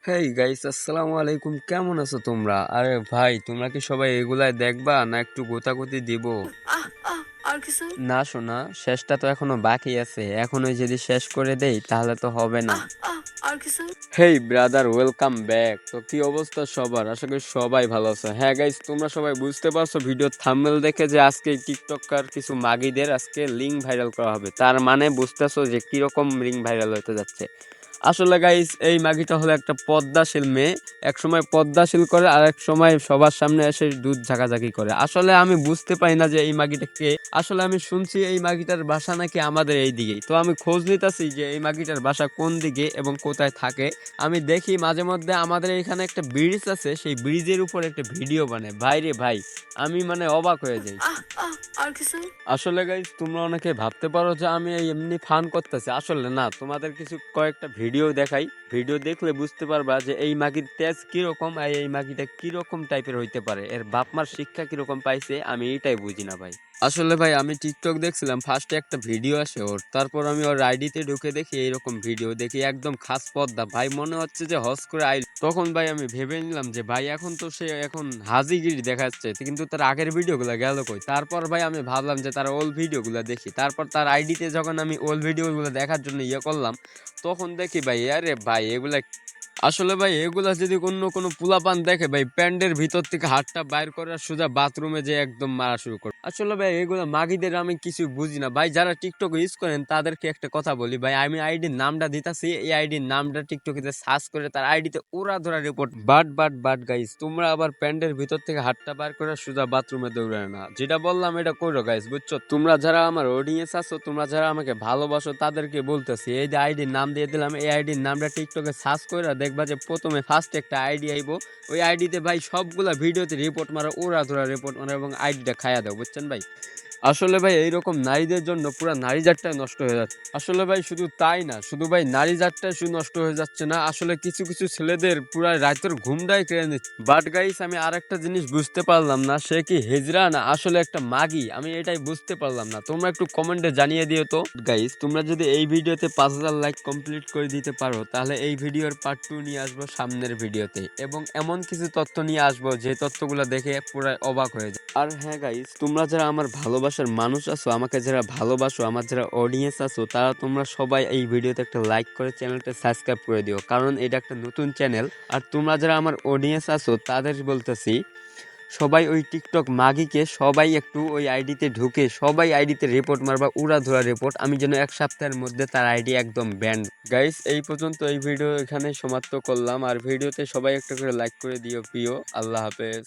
Hey guys, আসসালামু আলাইকুম। কেমন আছো তোমরা? আরে ভাই, তোমরা কি সবাই এগুলাই দেখবা না একটু গোতাগুতি দিব? আহ আহ আর কিছু না শোনা, শেষটা তো এখনো বাকি আছে। এখনই যদি শেষ করে দেই তাহলে তো হবে না। আহ আহ আর কিছু হেই ব্রাদার, ওয়েলকাম ব্যাক। তো কি অবস্থা সবার? আশা করি সবাই ভালো আছে। হ্যাঁ গাইস, তোমরা সবাই বুঝতে পারছো ভিডিও থাম্বনেল দেখে যে আজকে টিকটকার কিছু মাগিদের আজকে লিঙ্ক ভাইরাল করা হবে। তার মানে বুঝতেছো যে কিরকম লিঙ্ক ভাইরাল হতে যাচ্ছে। আসলে গাইস, এই মাগিটা হলো একটা পদ্মাশীল মেয়ে। এক সময় পদ্মাশীল করে আর এক সময় সবার সামনে এসে দুধ ঝাঁকাঝাঁকি করে। আসলে আমি বুঝতে পারি না যে এই মাগিটা কে। আসলে আমি শুনছি এই মাগিটার বাসা নাকি আমাদের এই দিকেই। তো আমি খোঁজ নিতেছি যে এই মাগিটার বাসা কোন দিকে এবং কোথায় থাকে। আমি দেখি মাঝে মধ্যে আমাদের এখানে একটা ব্রিজ আছে, সেই ব্রিজের উপর একটা ভিডিও বানায়। ভাই রে ভাই, আমি মানে অবাক হয়ে যাই। আহ আহ আর কিছু আসলে গাইস, তোমরা অনেকে ভাবতে পারো যে আমি এই এমনি ফান করতেছি। আসলে না, তোমাদের কিছু কয়েকটা ভিডিও দেখাই। ভিডিও দেখলে বুঝতে পারবা যে এই মাগির তেজ কিরকম আর এই মাগিটা কিরকম টাইপের হইতে পারে। এর বাপ মার শিক্ষা কিরকম পাইছে আমি এটাই বুঝি না ভাই। আসলে ভাই, আমি টিকটক দেখছিলাম, ফার্স্টে একটা ভিডিও আসে ওর, তারপর আমি ওর আইডিতে ঢুকে দেখি এইরকম ভিডিও দেখি, একদম খাস পদ্মা ভাই, মনে হচ্ছে যে হজ করে আই। তখন ভাই আমি ভেবে নিলাম যে ভাই এখন তো সে এখন হাজিগিরি দেখাচ্ছে, কিন্তু তার আগের ভিডিওগুলো গেল কই। তারপর ভাই আমি ভাবলাম যে তার ওল্ড ভিডিওগুলো দেখি। তারপর তার আইডিতে যখন আমি ওল্ড ভিডিওগুলো দেখার জন্য করলাম, তখন দেখি ভাই, আরে ভাই এগুলা আসলে ভাই এগুলা যদি অন্য কোনো পোলাপান দেখে ভাই, প্যান্ডের ভিতর থেকে হাতটা বাইর করে আর সোজা বাথরুমে যে একদম মারা শুরু করে। আসলে ভাই এগুলা মাগিদের আমি কিছু বুঝি না ভাই। যারা টিকটক ইউজ করেন তাদেরকে একটা কথা বলি ভাই, আমি আইডির নামটা দিতাছি, এই আইডির নামটা টিকটকে সার্চ করে তার আইডিতে ওরা ধরা রিপোর্ট। বাট গাইস, তোমরা আবার প্যান্ডের ভিতর থেকে হাতটা বাইর করে সোজা বাথরুমে দৌড়ায় না। যেটা বললাম এটা করো গাইস, বুঝছো? তোমরা যারা আমার অডিয়েন্স আছো, তোমরা যারা আমাকে ভালোবাসো, তাদেরকে বলতেছি এই যে আইডির নাম দিয়ে দিলাম, এই আইডির নামটা টিকটকে সার্চ করে দেখবা যে প্রথমে ফার্স্ট একটা আইডি আইবো। ওই আইডিতে ভাই সবগুলা ভিডিওতে রিপোর্ট মারো, ওরা ধরা রিপোর্ট মারো এবং আইডিটা খাইয়া দাও, বুঝছেন ভাই? আসলে ভাই এইরকম নারীদের জন্য পুরো নারী জাতটাই নষ্ট হয়ে যাচ্ছে। আসলে ভাই শুধু তাই না, শুধু ভাই নারী জাতটাই শুধু নষ্ট হয়ে যাচ্ছে না, আসলে কিছু কিছু ছেলেদের পুরো রাতের ঘুমটাই কেড়ে নিচ্ছে। বাট গাইস, আমি আর একটা জিনিস বুঝতে পারলাম না, সে কি হিজড়া না আসলে একটা মাগি, আমি এটাই বুঝতে পারলাম না। তোমরা একটু কমেন্টে জানিয়ে দিও তো গাইস। তোমরা যদি এই ভিডিওতে 5,000 লাইক কমপ্লিট করে দিতে পারো, তাহলে এই ভিডিওর পার্ট 2 নিয়ে আসবো সামনের ভিডিওতে, এবং এমন কিছু তথ্য নিয়ে আসবো যে তথ্যগুলো দেখে পুরো অবাক হয়ে যায়। আর হ্যাঁ গাইস, তোমরা যারা আমার ভালোবাসার মানুষ আছো, আমাকে যারা ভালোবাসো, আমার যারা অডিয়েন্স আছো, তারা তোমরা সবাই এই ভিডিওতে একটা লাইক করে চ্যানেলটা সাবস্ক্রাইব করে দিও, কারণ এটা একটা নতুন চ্যানেল। আর তোমরা যারা আমার অডিয়েন্স আছো তাদের বলতেছি, সবাই ওই টিকটক মাগিকে সবাই একটু ওই আইডিতে ঢুকে সবাই আইডিতে রিপোর্ট মারবা, উড়া ধরা রিপোর্ট, আমি যেন 1 সপ্তাহের মধ্যে তার আইডি একদম ব্যান্ড। গাইস, এই পর্যন্ত এই ভিডিও এখানে সমাপ্ত করলাম। আর ভিডিওতে সবাই একটা করে লাইক করে দিও প্রিয়। আল্লাহ হাফেজ।